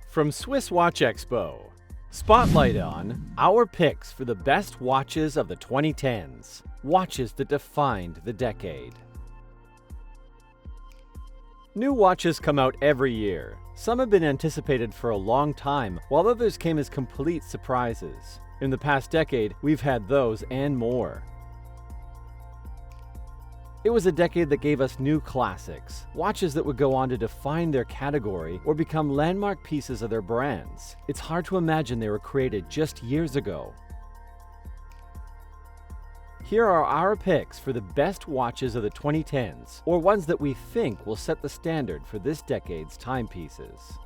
From SwissWatchExpo, spotlight on our picks for the best watches of the 2010s, watches that defined the decade. New watches come out every year. Some have been anticipated for a long time, while others came as complete surprises. In the past decade, we've had those and more. It was a decade that gave us new classics, watches that would go on to define their category or become landmark pieces of their brands. It's hard to imagine they were created just years ago. Here are our picks for the best watches of the 2010s, or ones that we think will set the standard for this decade's timepieces.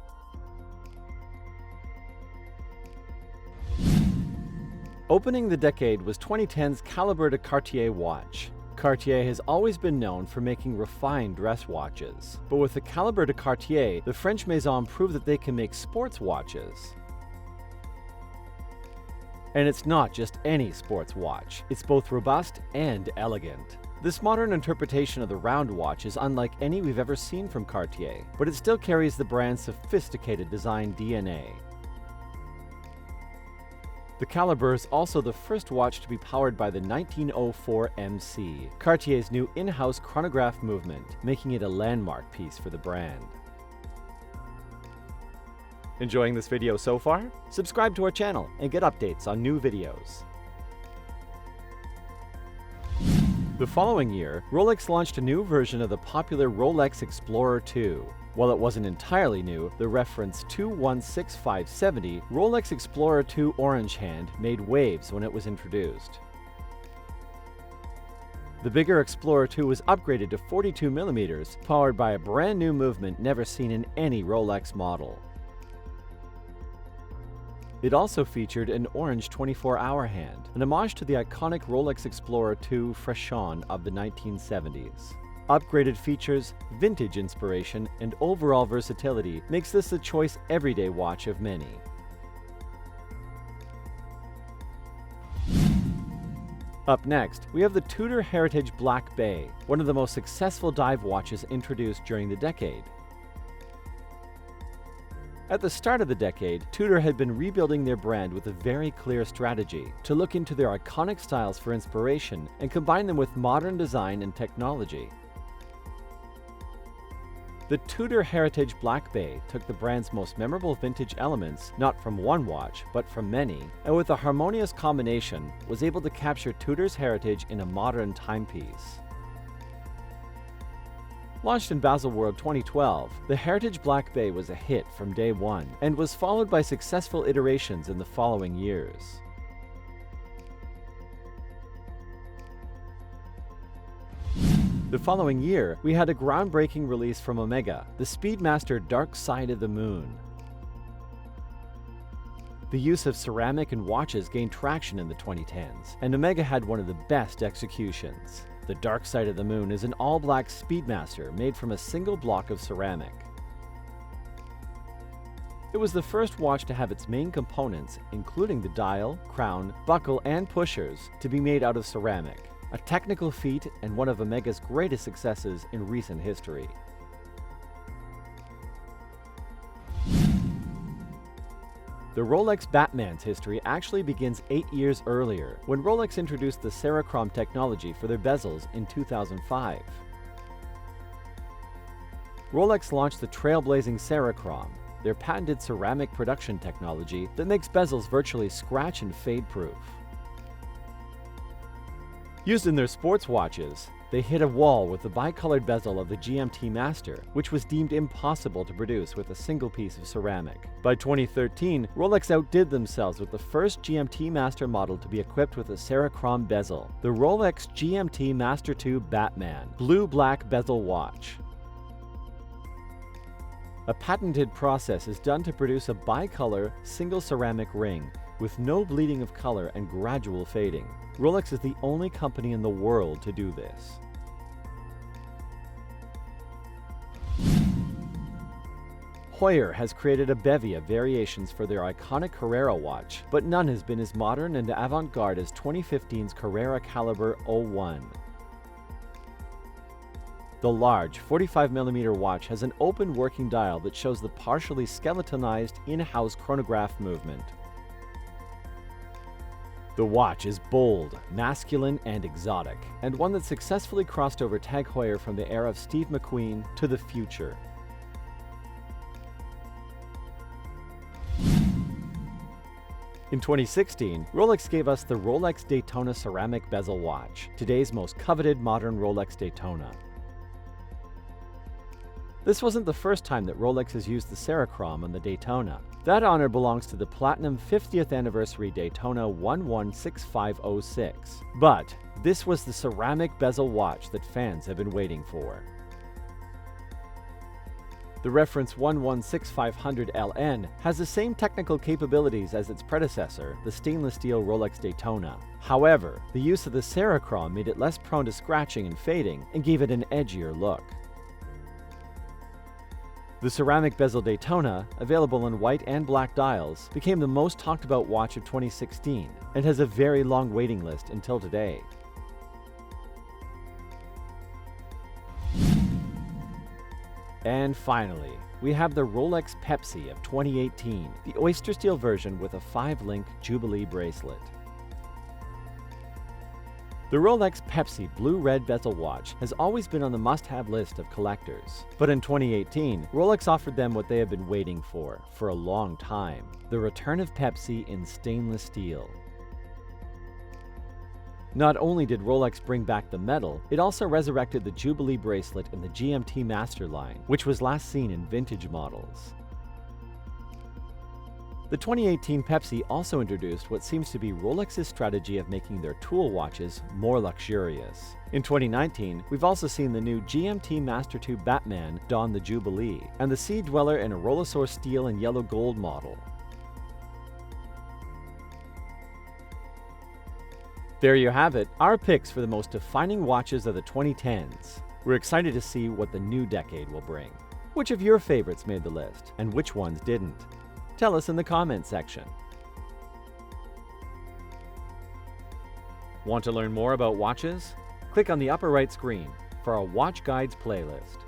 Opening the decade was 2010's Calibre de Cartier watch. Cartier has always been known for making refined dress watches, but with the Calibre de Cartier, the French maison proved that they can make sports watches. And it's not just any sports watch, it's both robust and elegant. This modern interpretation of the round watch is unlike any we've ever seen from Cartier, but it still carries the brand's sophisticated design DNA. The Calibre is also the first watch to be powered by the 1904 MC, Cartier's new in-house chronograph movement, making it a landmark piece for the brand. Enjoying this video so far? Subscribe to our channel and get updates on new videos. The following year, Rolex launched a new version of the popular Rolex Explorer 2. While it wasn't entirely new, the reference 216570 Rolex Explorer 2 Orange Hand made waves when it was introduced. The bigger Explorer 2 was upgraded to 42mm, powered by a brand new movement never seen in any Rolex model. It also featured an orange 24-hour hand, an homage to the iconic Rolex Explorer 2 Frechon of the 1970s. Upgraded features, vintage inspiration, and overall versatility makes this a choice everyday watch of many. Up next, we have the Tudor Heritage Black Bay, one of the most successful dive watches introduced during the decade. At the start of the decade, Tudor had been rebuilding their brand with a very clear strategy to look into their iconic styles for inspiration and combine them with modern design and technology. The Tudor Heritage Black Bay took the brand's most memorable vintage elements, not from one watch, but from many, and with a harmonious combination, was able to capture Tudor's heritage in a modern timepiece. Launched in Baselworld 2012, the Heritage Black Bay was a hit from day one, and was followed by successful iterations in the following years. The following year, we had a groundbreaking release from Omega, the Speedmaster Dark Side of the Moon. The use of ceramic in watches gained traction in the 2010s, and Omega had one of the best executions. The Dark Side of the Moon is an all-black Speedmaster made from a single block of ceramic. It was the first watch to have its main components, including the dial, crown, buckle, and pushers, to be made out of ceramic. A technical feat and one of Omega's greatest successes in recent history. The Rolex Batman's history actually begins 8 years earlier, when Rolex introduced the Cerachrom technology for their bezels in 2005. Rolex launched the trailblazing Cerachrom, their patented ceramic production technology that makes bezels virtually scratch and fade-proof. Used in their sports watches, they hit a wall with the bicolored bezel of the GMT Master, which was deemed impossible to produce with a single piece of ceramic. By 2013, Rolex outdid themselves with the first GMT Master model to be equipped with a Cerachrom bezel, the Rolex GMT Master 2 Batman blue-black bezel watch. A patented process is done to produce a bicolor, single ceramic ring, with no bleeding of color and gradual fading. Rolex is the only company in the world to do this. Heuer has created a bevy of variations for their iconic Carrera watch, but none has been as modern and avant-garde as 2015's Carrera Calibre 01. The large 45mm watch has an open working dial that shows the partially skeletonized in-house chronograph movement. The watch is bold, masculine, and exotic, and one that successfully crossed over Tag Heuer from the era of Steve McQueen to the future. In 2016, Rolex gave us the Rolex Daytona ceramic bezel watch, today's most coveted modern Rolex Daytona. This wasn't the first time that Rolex has used the Cerachrom on the Daytona. That honor belongs to the Platinum 50th Anniversary Daytona 116506. But this was the ceramic bezel watch that fans have been waiting for. The reference 116500LN has the same technical capabilities as its predecessor, the stainless steel Rolex Daytona. However, the use of the Cerachrom made it less prone to scratching and fading and gave it an edgier look. The ceramic bezel Daytona, available in white and black dials, became the most talked about watch of 2016 and has a very long waiting list until today. And finally, we have the Rolex Pepsi of 2018, the oyster steel version with a 5-link Jubilee bracelet. The Rolex Pepsi blue-red bezel watch has always been on the must-have list of collectors. But in 2018, Rolex offered them what they have been waiting for a long time: the return of Pepsi in stainless steel. Not only did Rolex bring back the metal, it also resurrected the Jubilee bracelet in the GMT Master line, which was last seen in vintage models. The 2018 Pepsi also introduced what seems to be Rolex's strategy of making their tool watches more luxurious. In 2019, we've also seen the new GMT Master 2 Batman don the Jubilee, and the Sea Dweller in a Rollosaur steel and yellow gold model. There you have it, our picks for the most defining watches of the 2010s. We're excited to see what the new decade will bring. Which of your favorites made the list, and which ones didn't? Tell us in the comments section. Want to learn more about watches? Click on the upper right screen for our Watch Guides playlist.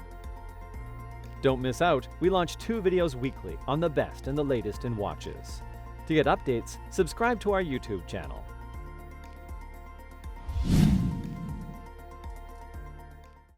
Don't miss out, we launch 2 videos weekly on the best and the latest in watches. To get updates, subscribe to our YouTube channel.